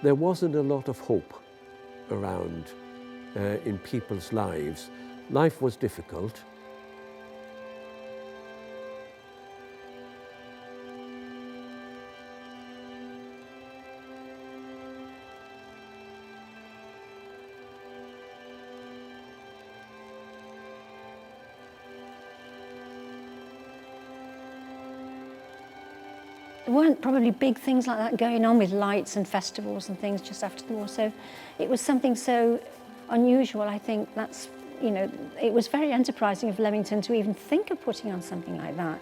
there wasn't a lot of hope around in people's lives. Life was difficult. There weren't probably big things like that going on with lights and festivals and things just after the war, so it was something so unusual. I think that's, you know, it was very enterprising of Leamington to even think of putting on something like that.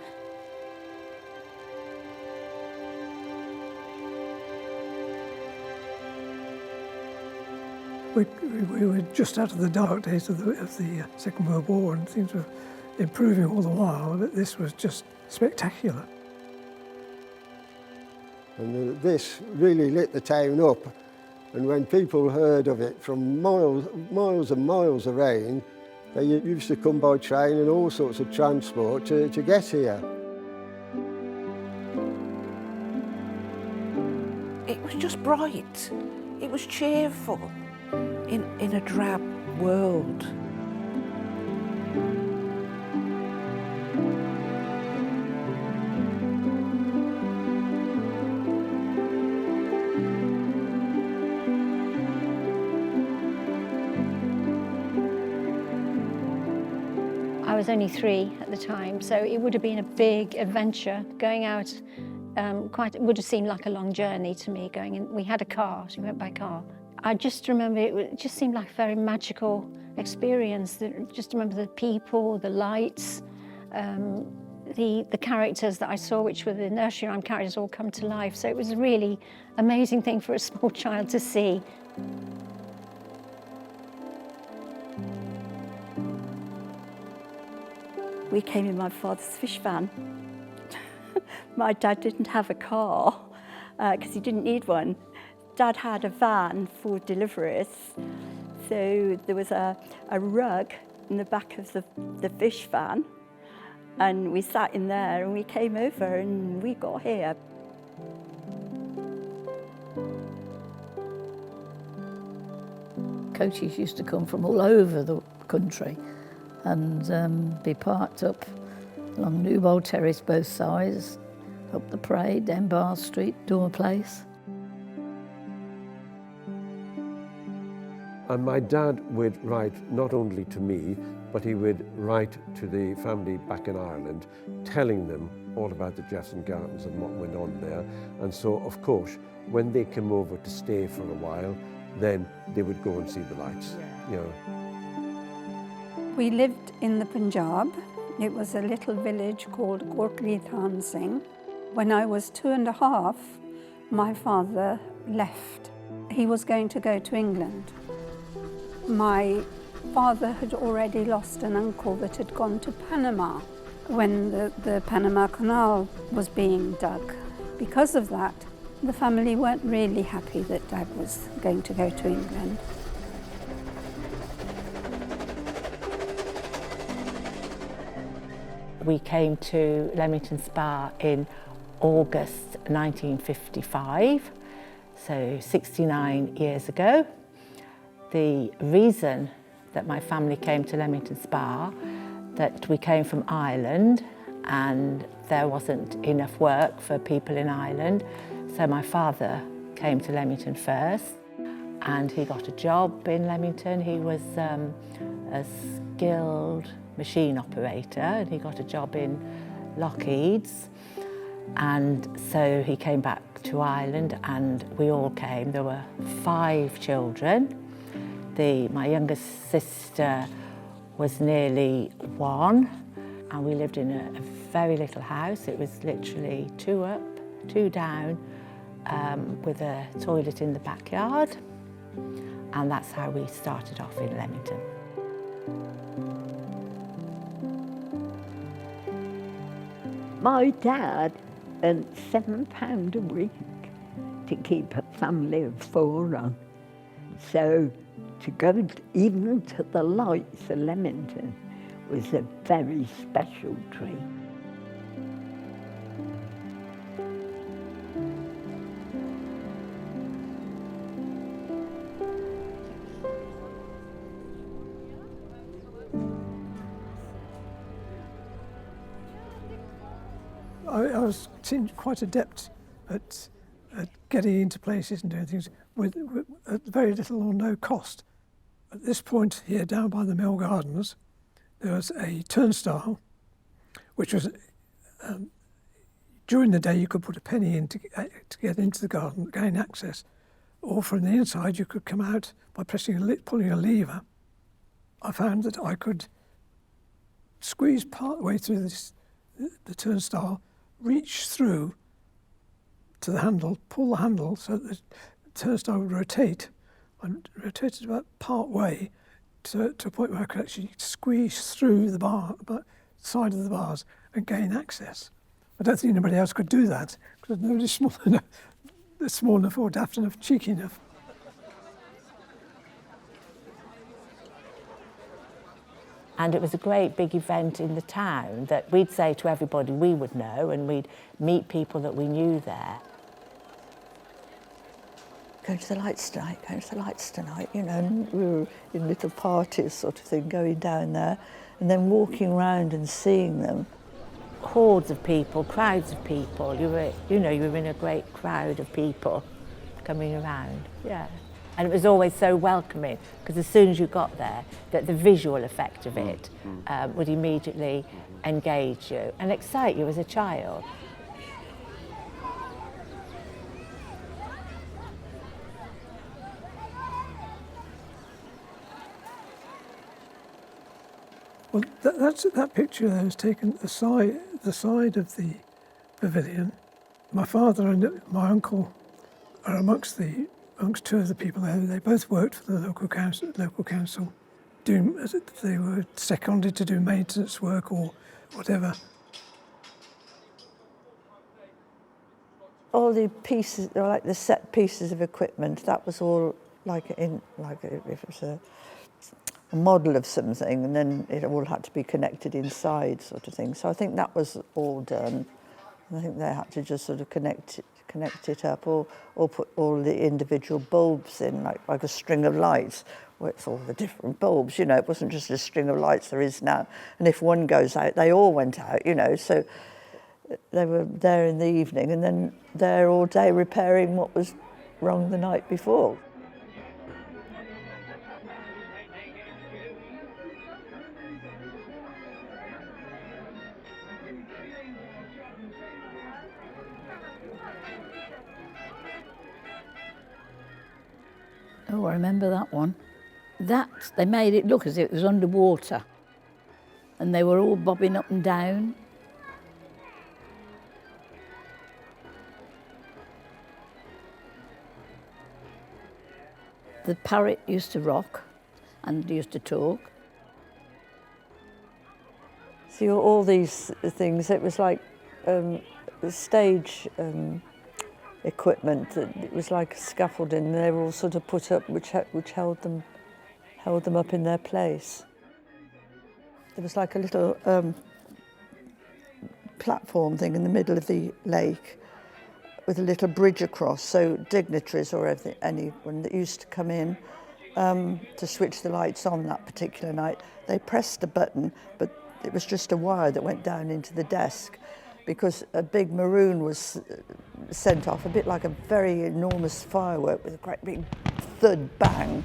We were just out of the dark days of the Second World War, and things were improving all the while, but this was just spectacular. And this really lit the town up, and when people heard of it from miles and miles around, they used to come by train and all sorts of transport to get here. It was just bright, it was cheerful in a drab world. I was only 3 at the time, so it would have been a big adventure going out. It would have seemed like a long journey to me going in. We had a car, so we went by car. I just remember it just seemed like a very magical experience. Just remember the people, the lights, the characters that I saw, which were the nursery rhyme characters, all come to life. So it was a really amazing thing for a small child to see. We came in my father's fish van. My dad didn't have a car because he didn't need one. Dad had a van for deliveries, so there was a rug in the back of the fish van, and we sat in there and we came over and we got here. Coaches used to come from all over the country and be parked up along Newbold Terrace both sides, up the Parade, down Bar Street, Door Place. And my dad would write not only to me, but he would write to the family back in Ireland, telling them all about the Jefferson Gardens and what went on there. And so, of course, when they came over to stay for a while, then they would go and see the lights, you know. We lived in the Punjab. It was a little village called Gorkli Than Singh. When I was 2.5, my father left. He was going to go to England. My father had already lost an uncle that had gone to Panama when the Panama Canal was being dug. Because of that, the family weren't really happy that Dad was going to go to England. We came to Leamington Spa in August 1955, so 69 years ago. The reason that my family came to Leamington Spa, that we came from Ireland and there wasn't enough work for people in Ireland, so my father came to Leamington first and he got a job in Leamington. He was a skilled machine operator and he got a job in Lockheed's, and so he came back to Ireland and we all came. There were 5 children. My youngest sister was nearly 1 and we lived in a very little house. It was literally 2 up, 2 down, with a toilet in the backyard, and that's how we started off in Leamington. My dad earned £7 a week to keep a family of 4 on. So to go even to the Lights of Leamington was a very special treat. I was seemed quite adept at getting into places and doing things with at very little or no cost. At this point here, down by the Mill Gardens, there was a turnstile, which was, during the day you could put a penny in to get into the garden, gain access, or from the inside you could come out by pulling a lever. I found that I could squeeze part way through the turnstile, reach through to the handle, pull the handle so that the turnstile would rotate, and rotated about part way to a point where I could actually squeeze through the side of the bars and gain access. I don't think anybody else could do that because nobody's small enough or daft enough, cheeky enough. And it was a great big event in the town that we'd say to everybody we would know, and we'd meet people that we knew there. Going to the lights tonight, going to the lights tonight, you know, and we were in little parties sort of thing going down there and then walking around and seeing them. Hordes of people, crowds of people, you were in a great crowd of people coming around, yeah. And it was always so welcoming, because as soon as you got there, that the visual effect of it would immediately engage you and excite you as a child. Well, that picture there was taken at the side of the pavilion. My father and my uncle are amongst two of the people there. They both worked for the local council, they were seconded to do maintenance work or whatever. All the pieces, like the set pieces of equipment, that was all if it was a model of something, and then it all had to be connected inside, sort of thing. So I think that was all done. I think they had to just sort of connect it up, or put all the individual bulbs in, like a string of lights, where it's all the different bulbs, you know. It wasn't just a string of lights there is now, and if one goes out, they all went out, you know. So they were there in the evening, and then there all day repairing what was wrong the night before. Oh, I remember that one. They made it look as if it was underwater, and they were all bobbing up and down. The parrot used to rock and used to talk. See, all these things, it was like stage equipment. It was like a scaffolding. They were all sort of put up, which held them up in their place. There was like a little platform thing in the middle of the lake with a little bridge across, so dignitaries or anyone that used to come in to switch the lights on that particular night, they pressed a button, but it was just a wire that went down into the desk, because a big maroon was sent off, a bit like a very enormous firework with a great big thud bang.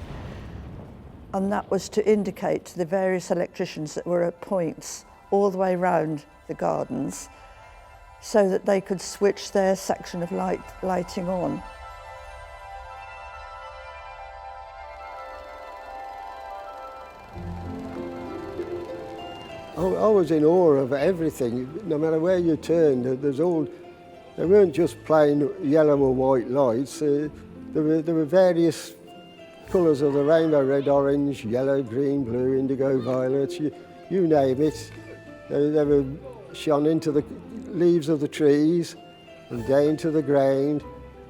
And that was to indicate to the various electricians that were at points all the way around the gardens, so that they could switch their section of lighting on. I was in awe of everything. No matter where you turned, they weren't just plain yellow or white lights. There were various colours of the rainbow: red, orange, yellow, green, blue, indigo, violet. You name it. They were shone into the leaves of the trees and down to the ground.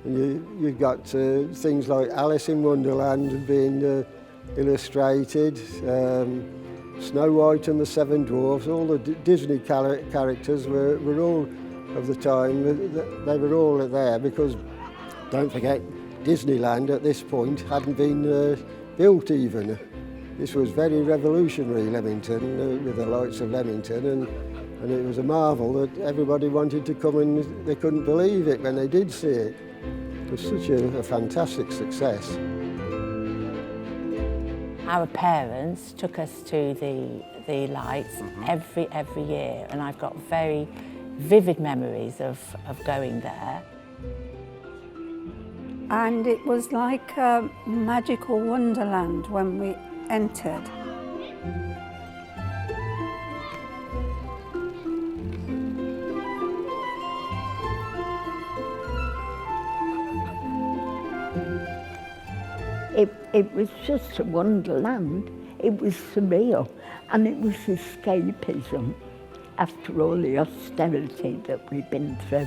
And you got things like Alice in Wonderland being illustrated. Snow White and the Seven Dwarfs, all the Disney characters were all of the time. They were all there, because don't forget, Disneyland at this point hadn't been built even. This was very revolutionary, Leamington, with the Lights of Leamington, And it was a marvel that everybody wanted to come, and they couldn't believe it when they did see it. It was such a fantastic success. Our parents took us to the lights every year, and I've got very vivid memories of going there. And it was like a magical wonderland when we entered. It was just a wonderland. It was surreal, and it was escapism after all the austerity that we've been through.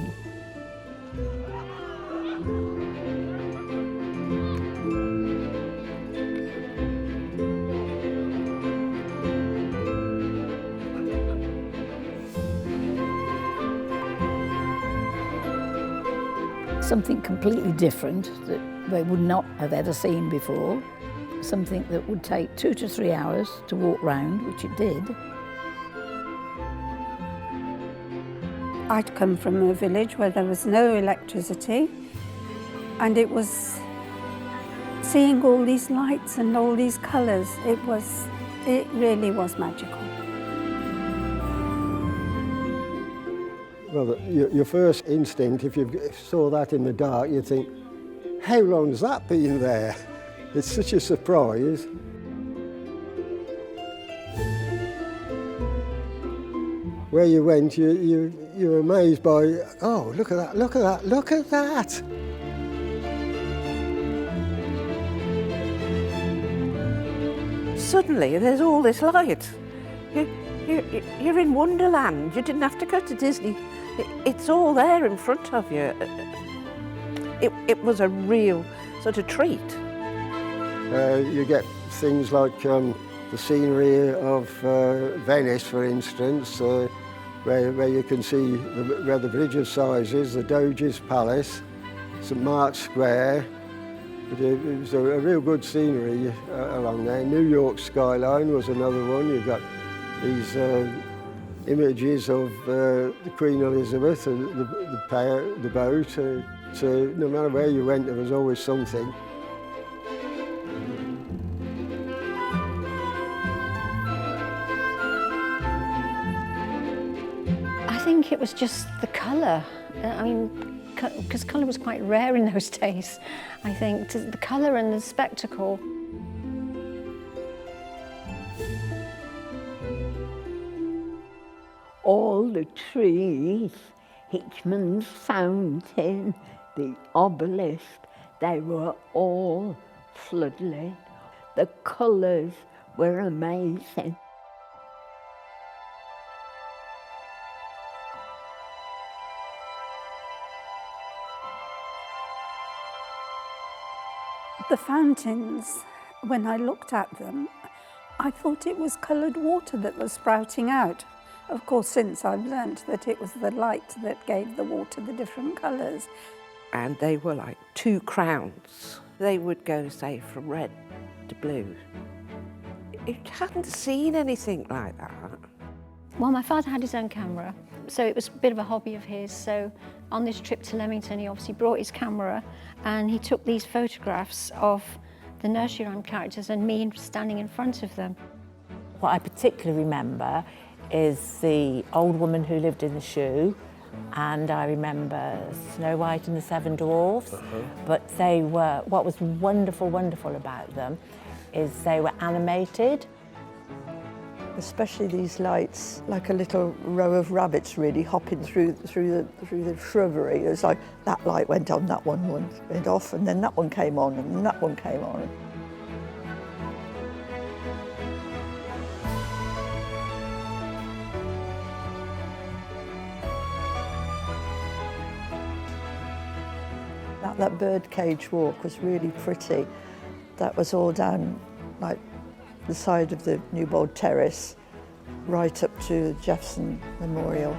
Something completely different that they would not have ever seen before. Something that would take 2 to 3 hours to walk round, which it did. I'd come from a village where there was no electricity, and it was seeing all these lights and all these colours. It really was magical. Well, your first instinct, if you saw that in the dark, you'd think, how long has that been there? It's such a surprise. Where you went, you were amazed by, oh, look at that, look at that, look at that. Suddenly, there's all this light. You're in Wonderland. You didn't have to go to Disney. It's all there in front of you. It was a real sort of treat. You get things like the scenery of Venice, for instance, where you can see where the Bridge of Sighs is, the Doge's Palace, St Mark's Square. It was a real good scenery along there. New York skyline was another one. You've got these images of the Queen Elizabeth and the boat. So no matter where you went, there was always something. I think it was just the colour. I mean, because colour was quite rare in those days. I think the colour and the spectacle. All the trees, Hickman's Fountain, the obelisk, they were all floodlit. The colours were amazing. The fountains, when I looked at them, I thought it was coloured water that was sprouting out. Of course, since I've learnt that it was the light that gave the water the different colours. And they were like 2 crowns. They would go, say, from red to blue. You hadn't seen anything like that. Well, my father had his own camera, so it was a bit of a hobby of his. So on this trip to Leamington, he obviously brought his camera and he took these photographs of the nursery rhyme characters and me standing in front of them. What I particularly remember is the old woman who lived in the shoe, and I remember Snow White and the 7 Dwarfs. But they were, what was wonderful about them is they were animated. Especially these lights, like a little row of rabbits really hopping through the shrubbery. It was like that light went on, that one went off, and then that one came on, and then that one came on. That birdcage walk was really pretty. That was all down like the side of the Newbold Terrace, right up to the Jefferson Memorial.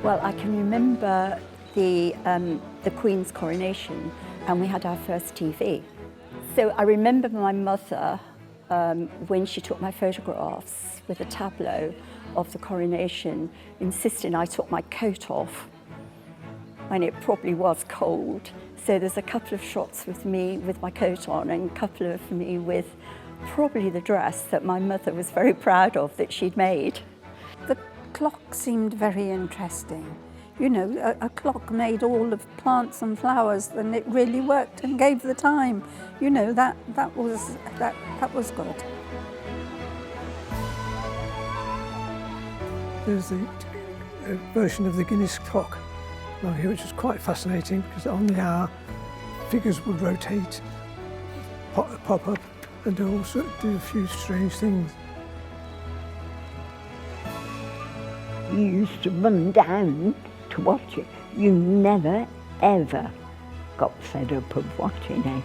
Well, I can remember the Queen's coronation, and we had our first TV. So I remember my mother, when she took my photographs with a tableau of the coronation, insisting I took my coat off, and it probably was cold. So there's a couple of shots with me with my coat on and a couple of me with probably the dress that my mother was very proud of that she'd made. The clock seemed very interesting. You know, a clock made all of plants and flowers, and it really worked and gave the time. You know, that was good. There's the version of the Guinness clock along here, which was quite fascinating because on the hour, figures would rotate, pop up, and also do a few strange things. You used to run down to watch it. You never, ever got fed up of watching it.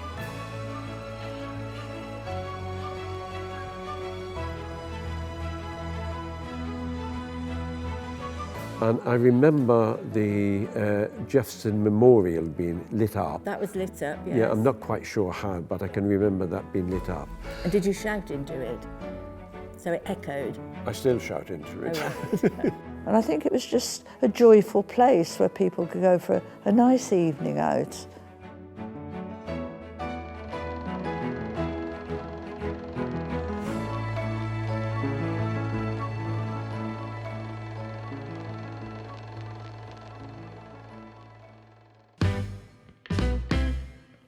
And I remember the Jefferson Memorial being lit up. That was lit up, yes. Yeah, I'm not quite sure how, but I can remember that being lit up. And did you shout into it? So it echoed? I still shout into it. Oh, right. And I think it was just a joyful place where people could go for a nice evening out.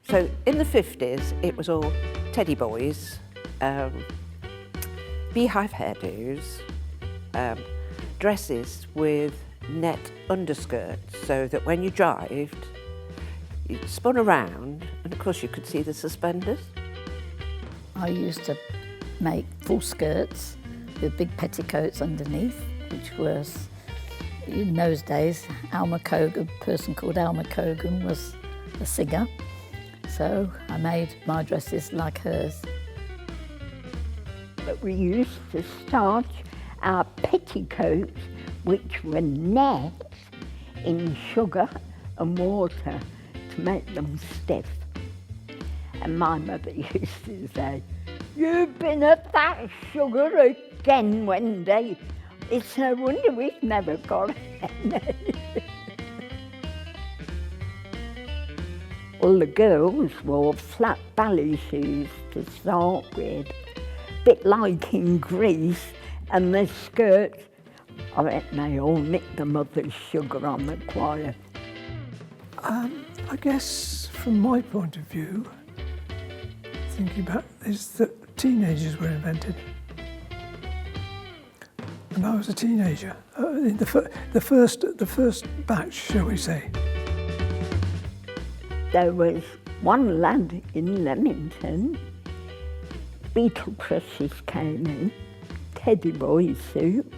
So in the 50s, it was all teddy boys, beehive hairdos, dresses with net underskirts, so that when you drived, you spun around, and of course you could see the suspenders. I used to make full skirts with big petticoats underneath, which was, in those days, Alma Cogan, a person called Alma Cogan was a singer. So I made my dresses like hers. But we used to starch our petticoats, which were nets, in sugar and water to make them stiff. And my mother used to say, "You've been at that sugar again, Wendy. It's no wonder we've never got any." All the girls wore flat ballet shoes to start with, a bit like in Greece, and the skirts, I reckon they all nicked the mother's sugar on the choir. I guess from my point of view, thinking about is that teenagers were invented. And I was a teenager, in the first batch, shall we say. There was one lad in Leamington, beetle crushes came in, teddy boy suits,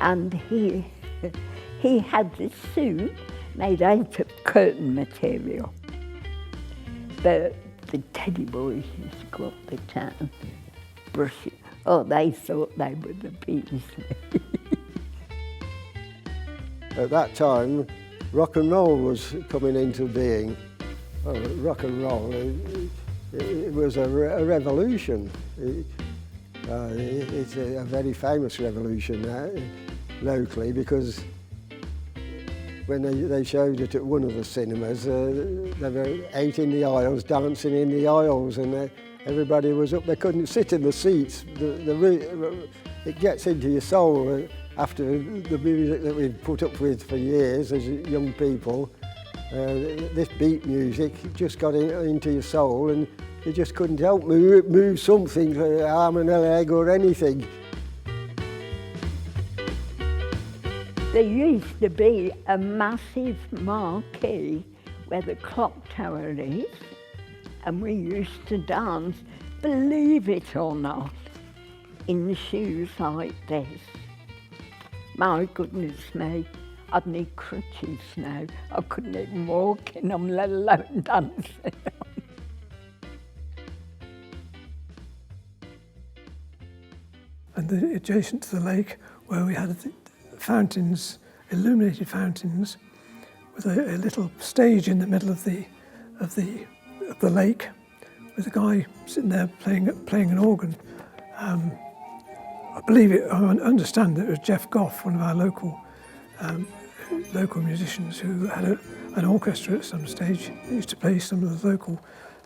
and he had this suit made out of curtain material. But the teddy boys used to go up the town, brush it. Oh, they thought they were the bees. At that time, rock and roll was coming into being. Oh, rock and roll, it was a revolution. It's a very famous revolution locally, because when they showed it at one of the cinemas, there were 8 in the aisles, dancing in the aisles, and everybody was up. They couldn't sit in the seats. It gets into your soul after the music that we've put up with for years as young people. This beat music just got into your soul, and you just couldn't help move something, arm and a leg or anything. There used to be a massive marquee where the clock tower is, and we used to dance, believe it or not, in shoes like this. My goodness me, I'd need crutches now. I couldn't even walk in them, let alone dancing. And adjacent to the lake, where we had the fountains, illuminated fountains, with a little stage in the middle of the lake, with a guy sitting there playing an organ. I understand that it was Jeff Goff, one of our local musicians, who had an orchestra at some stage. He used to play some of the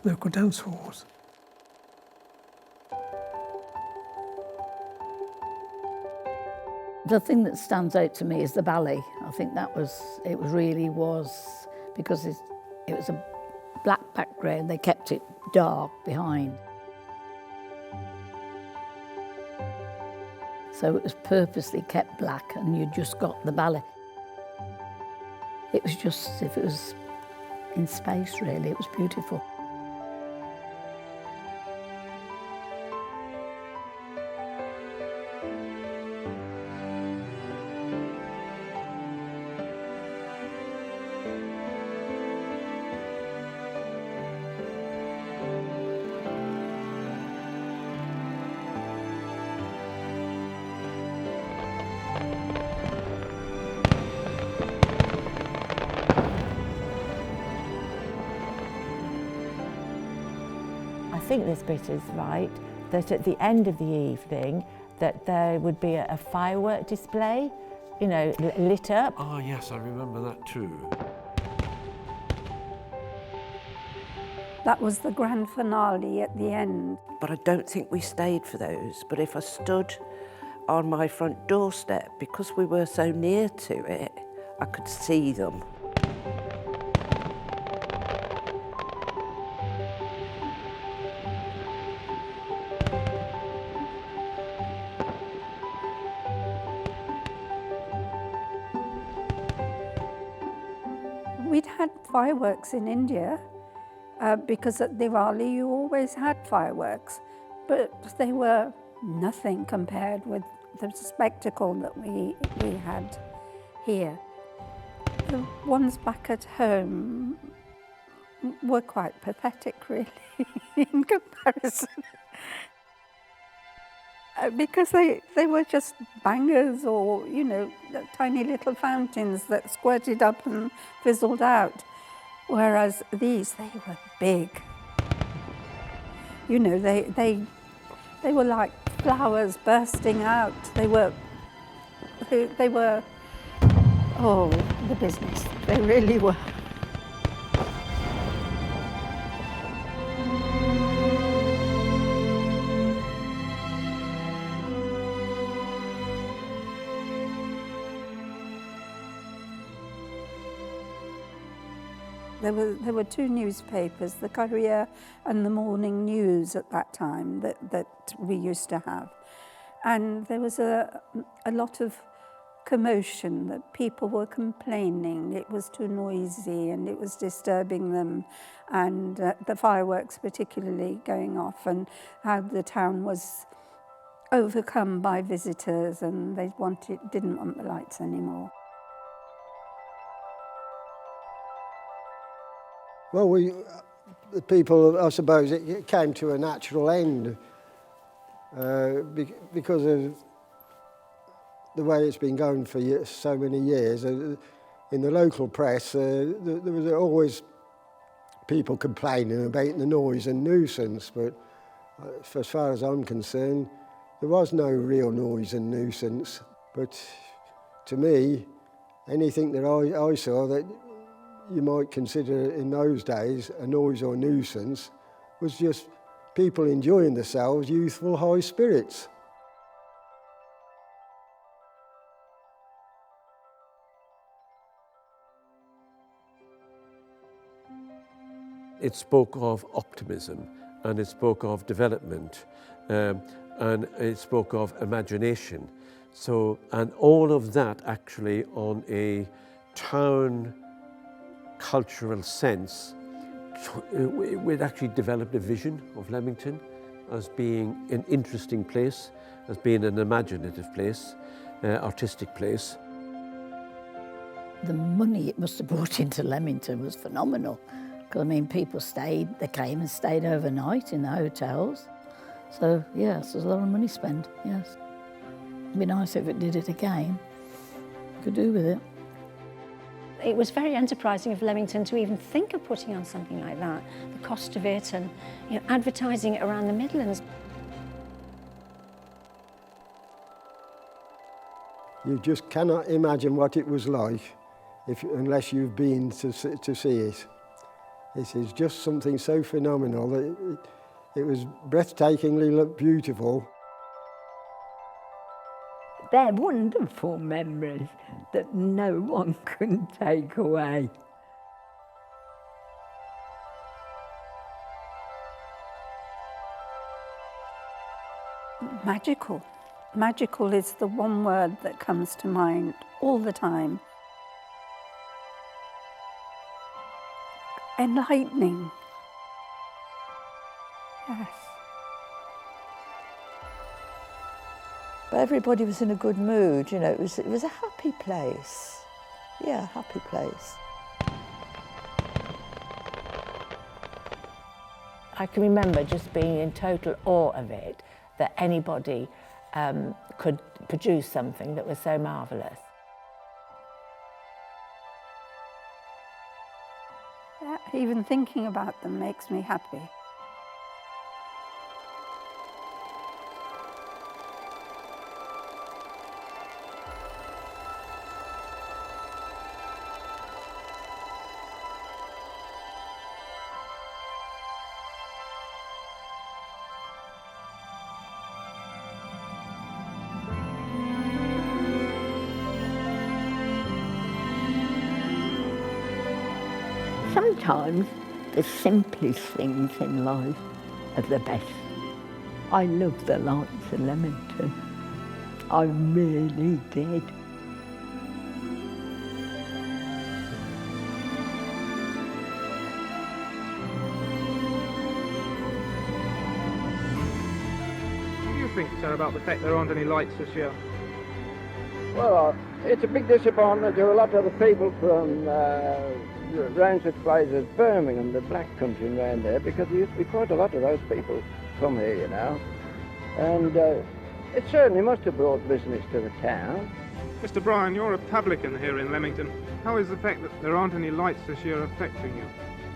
local dance halls. The thing that stands out to me is the ballet. I think it really was, because it was a black background, they kept it dark behind. So it was purposely kept black and you just got the ballet. It was just as if it was in space, really. It was beautiful. I think this bit is right, that at the end of the evening that there would be a firework display, you know, lit up. Oh yes, I remember that too. That was the grand finale at the end. But I don't think we stayed for those. But if I stood on my front doorstep, because we were so near to it, I could see them. We'd had fireworks in India because at Diwali you always had fireworks, but they were nothing compared with the spectacle that we had here. The ones back at home were quite pathetic, really, in comparison. Because they were just bangers or, you know, tiny little fountains that squirted up and fizzled out. Whereas these, they were big. You know, they were like flowers bursting out. They were, oh, the business. They really were. There were two newspapers, the Courier and the Morning News at that time that we used to have. And there was a lot of commotion, that people were complaining it was too noisy and it was disturbing them, and the fireworks particularly going off, and how the town was overcome by visitors and they didn't want the lights anymore. Well, the people, I suppose, it came to a natural end because of the way it's been going for so many years. In the local press, there was always people complaining about the noise and nuisance, but as far as I'm concerned, there was no real noise and nuisance. But to me, anything that I saw that you might consider in those days a noise or nuisance was just people enjoying themselves, youthful high spirits. It spoke of optimism, and it spoke of development, and it spoke of imagination. So, and all of that actually on a town cultural sense, we'd actually developed a vision of Leamington as being an interesting place, as being an imaginative place, artistic place. The money it must have brought into Leamington was phenomenal. Because, I mean, people they came and stayed overnight in the hotels. So, yes, there's a lot of money spent, yes. It'd be nice if it did it again. Could do with it. It was very enterprising of Leamington to even think of putting on something like that, the cost of it and advertising it around the Midlands. You just cannot imagine what it was like unless you've been to see it. This is just something so phenomenal that it was breathtakingly beautiful. They're wonderful memories that no one can take away. Magical. Magical is the one word that comes to mind all the time. Enlightening. Yes. But everybody was in a good mood, you know, it was a happy place. Yeah, happy place. I can remember just being in total awe of it, that anybody could produce something that was so marvellous. Yeah, even thinking about them makes me happy. Sometimes the simplest things in life are the best. I love the Lights of Leamington. I really did. What do you think, sir, about the fact there aren't any lights this year? Well, it's a big disappointment to a lot of the people from around such places as Birmingham, the black country around there, because there used to be quite a lot of those people come here, you know. And it certainly must have brought business to the town. Mr. Bryan, you're a publican here in Leamington. How is the fact that there aren't any lights this year affecting you?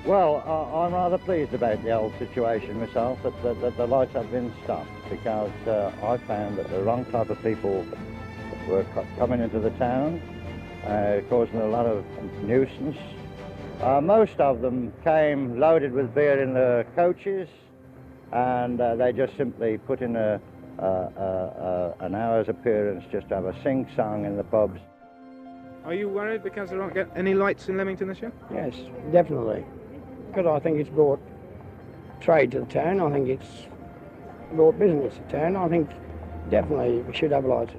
Well, I'm rather pleased about the whole situation myself, that the lights have been stopped, because I found that the wrong type of people were coming into the town, causing a lot of nuisance. Most of them came loaded with beer in the coaches, and they just simply put in an hour's appearance just to have a sing-song in the pubs. Are you worried because there aren't any lights in Leamington this year? Yes, definitely. Because I think it's brought trade to the town. I think it's brought business to town. I think definitely we should have lights.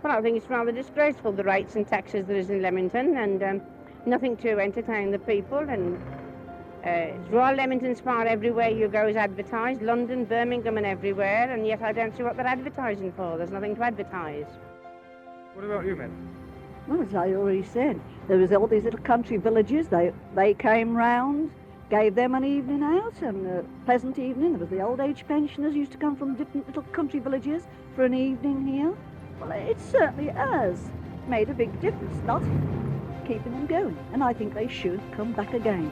Well, I think it's rather disgraceful, the rates and taxes there is in Leamington, and nothing to entertain the people. And Royal Leamington Spa everywhere you go is advertised, London, Birmingham and everywhere, and yet I don't see what they're advertising for. There's nothing to advertise. What about you, Mel? Well, as I already said, there was all these little country villages. They came round, gave them an evening out, and a pleasant evening. There was the old age pensioners used to come from different little country villages for an evening here. Well, it certainly has made a big difference, not keeping them going, and I think they should come back again.